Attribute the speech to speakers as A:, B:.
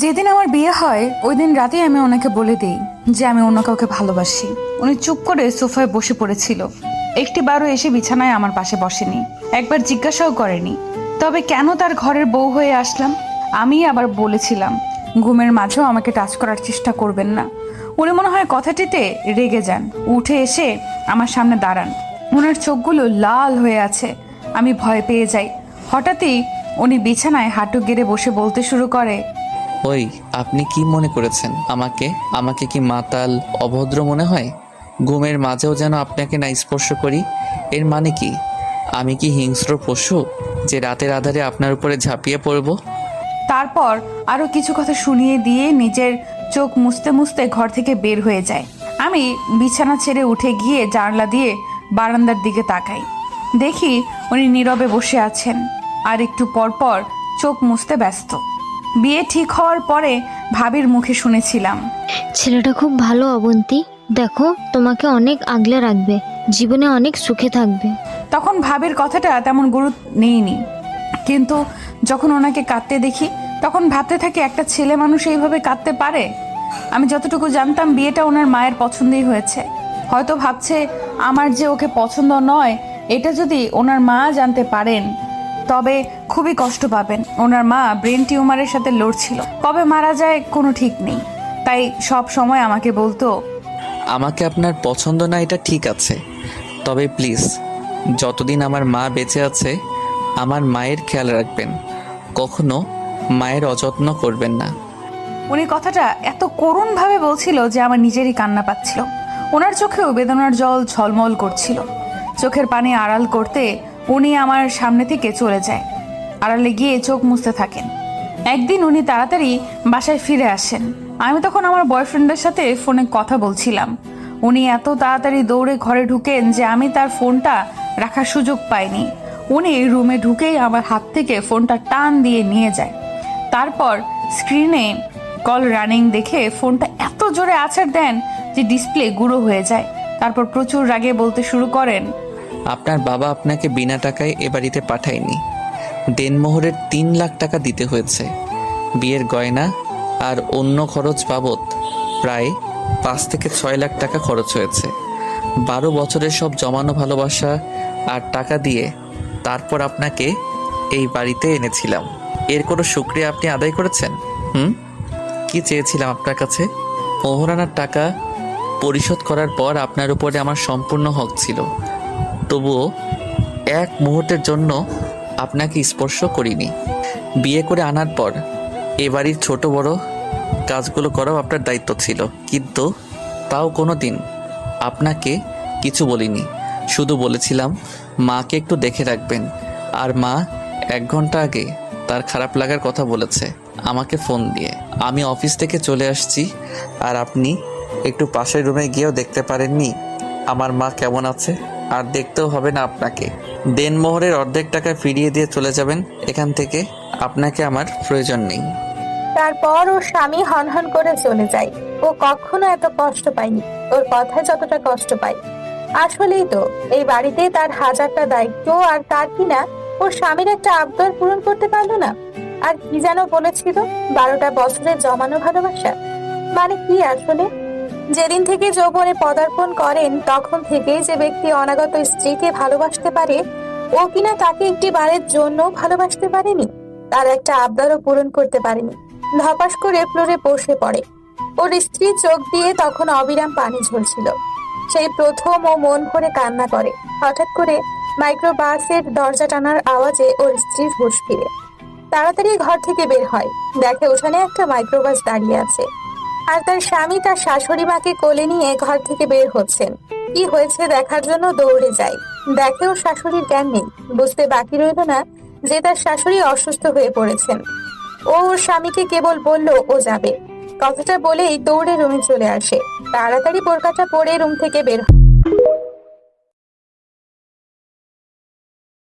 A: যেদিন আমার বিয়ে হয় ওই দিন রাতেই আমি ওনাকে বলে দিই যে আমি অন্য কাউকে ভালোবাসি। উনি চুপ করে সোফায় বসে পড়েছিল, একটিবারও এসে বিছানায় আমার পাশে বসেনি, একবার জিজ্ঞাসাও করেনি তবে কেন তার ঘরের বউ হয়ে আসলাম। আমি আবার বলেছিলাম ঘুমের মাঝেও আমাকে টাচ করার চেষ্টা করবেন না। উনি মনে হয় কথাটিতে রেগে যান, উঠে এসে আমার সামনে দাঁড়ান। ওনার চোখগুলো লাল হয়ে আছে, আমি ভয় পেয়ে যাই। হঠাৎই উনি বিছানায় হাঁটু গেড়ে বসে বলতে শুরু করে,
B: ওই আপনি কি মনে করেছেন আমাকে? আমাকে কি মাতাল অভদ্র মনে হয়? ঘুমের মাঝেও যেন আপনাকে না স্পর্শ করি, এর মানে কি? আমি কি হিংস্র পশু যে রাতের আধারে আপনার উপরে ঝাঁপিয়ে পড়ব?
A: তারপর আরো কিছু কথা শুনিয়ে দিয়ে নিজের চোখ মুছতে মুছতে ঘর থেকে বের হয়ে যায়। আমি বিছানা ছেড়ে উঠে গিয়ে জানলা দিয়ে বারান্দার দিকে তাকাই, দেখি উনি নীরবে বসে আছেন আর একটু পর পর চোখ মুছতে ব্যস্ত। বিয়ে ঠিক হওয়ার পরে ভাবির মুখে শুনেছিলাম,
C: ছেলেটা খুব ভালো অবন্তী, দেখো তোমাকে অনেক আগলে রাখবে, জীবনে অনেক সুখে থাকবে।
A: তখন ভাবির কথাটা তেমন গুরুত্ব নেইনি, কিন্তু যখন ওনাকে কাঁদতে দেখি তখন ভাবতে থাকি একটা ছেলে মানুষ এইভাবে কাঁদতে পারে। আমি যতটুকু জানতাম বিয়েটা ওনার মায়ের পছন্দেই হয়েছে। হয়তো ভাবছে আমার যে ওকে পছন্দ নয় এটা যদি ওনার মা জানতে পারেন তবে খুবই কষ্ট পাবেন। ওনার মা ব্রেন টিউমারের সাথে লড়ছিল, কবে মারা যায় কোনো ঠিক নেই, তাই সব সময় আমাকে বলতো,
B: আমাকে আপনার পছন্দ না এটা ঠিক আছে, তবে প্লিজ যতদিন আমার মা বেঁচে আছে আমার মায়ের খেয়াল রাখবেন, কখনো মায়ের অযত্ন করবেন না।
A: উনি কথাটা এত করুণভাবে বলছিল যে আমার নিজেরই কান্না পাচ্ছিল। ওনার চোখেও বেদনার জল ঝলমল করছিল। চোখের পানি আড়াল করতে উনি আমার সামনে থেকে চলে যায়, আড়ালে গিয়ে চোখ মুছতে থাকেন। একদিন উনি তাড়াতাড়ি বাসায় ফিরে আসেন। আমি তখন আমার বয়ফ্রেন্ডের সাথে ফোনে কথা বলছিলাম। উনি এত তাড়াতাড়ি দৌড়ে ঘরে ঢুকেন যে আমি তার ফোনটা রাখার সুযোগ পাইনি। উনি রুমে ঢুকেই আমার হাত থেকে ফোনটা টান দিয়ে নিয়ে যায়। তারপর স্ক্রিনে কল রানিং দেখে ফোনটা এত জোরে আছাড় দেন যে ডিসপ্লে গুঁড়ো হয়ে যায়। তারপর প্রচুর রাগে বলতে শুরু করেন,
B: আপনার বাবা আপনাকে বিনা টাকায় এ বাড়িতে পাঠায়নি, দেনমোহরের 3 লাখ টাকা দিতে হয়েছে। বিয়ের গয়না আর অন্য খরচ বাবদ প্রায় 5 থেকে 6 লাখ টাকা খরচ হয়েছে। 12 বছরের সব জমানো ভালোবাসা আর টাকা দিয়ে তারপর আপনাকে এই বাড়িতে এনেছিলাম। এর কোনো শুকরিয়া আপনি আদায় করেছেন? কি চেয়েছিলাম আপনার কাছে? মোহরানার টাকা পরিশোধ করার পর আপনার উপরে আমার সম্পূর্ণ হক ছিল, তবুও এক মুহূর্তের জন্য আপনাকে স্পর্শ করিনি। বিয়ে করে আনার পর এ বাড়ির ছোট বড় কাজগুলো করাও আপনার দায়িত্ব ছিল, কিন্তু তাও কোনো দিন আপনাকে কিছু বলিনি। শুধু বলেছিলাম মাকে একটু দেখে রাখবেন। আর মা 1 ঘন্টা আগে তার খারাপ লাগার কথা বলেছে আমাকে ফোন দিয়ে। আমি অফিস থেকে চলে আসছি, আর আপনি একটু পাশের রুমে গিয়েও দেখতে পারেননি আমার মা কেমন আছে? আর দেখতেও হবে না আপনাকে। দেনমোহরের অর্ধেক টাকা ফিরিয়ে দিয়ে চলে যাবেন এখান থেকে, আপনাকে আমার প্রয়োজন নেই।
D: তারপর ওর স্বামী হনহন করে চলে যায়। ও কখনো এত কষ্ট পায়নি, ওর কথায় যতটা কষ্ট পায়। আসলেই তো এই বাড়িতে তার হাজারটা দায়িত্ব, আর তার কিনা ওর স্বামীর একটা আবদার পূরণ করতে পারলো না। আর কি যেন বলেছিল, 12টা বছরের জমানো ভালোবাসা মানে কি আসলে? যেদিন থেকে যৌবনে পদার্পণ করেন তখন থেকেই যে ব্যক্তি অনাগত স্ত্রীকে ভালোবাসতে পারে, ও কিনা তাকে একটি বারের জন্য ভালোবাসতে পারেনি, তার একটা আবদারও পূরণ করতে পারেনি। ধপাস করে ফ্লোরে বসে পড়ে। ওর স্ত্রী চোখ দিয়ে তখন অবিরাম পানি ঝরছিল। সেই প্রথম ও মন ভরে কান্না করে। হঠাৎ করে মাইক্রোবাসের দরজা টানার আওয়াজে ওর স্ত্রীর হুঁশ ফিরে। তাড়াতাড়ি ঘর থেকে বের হয়, দেখে ওখানে একটা মাইক্রোবাস দাঁড়িয়ে আছে, আর তার স্বামী তার শাশুড়ি মাকে কোলে নিয়ে ঘর থেকে বের হচ্ছেন। কি হয়েছে দেখার জন্য দৌড়ে যায়, দেখে ওর শাশুড়ির জ্ঞান নেই। বুঝতে বাকি রইল না যে তার শাশুড়ি অসুস্থ হয়ে পড়েছেন। ও ওর স্বামীকে কেবল বলল ও যাবে, কথাটা বলেই দৌড়ে রুমে চলে আসে। তাড়াতাড়ি বোরকাটা পরে রুম থেকে বের হয়।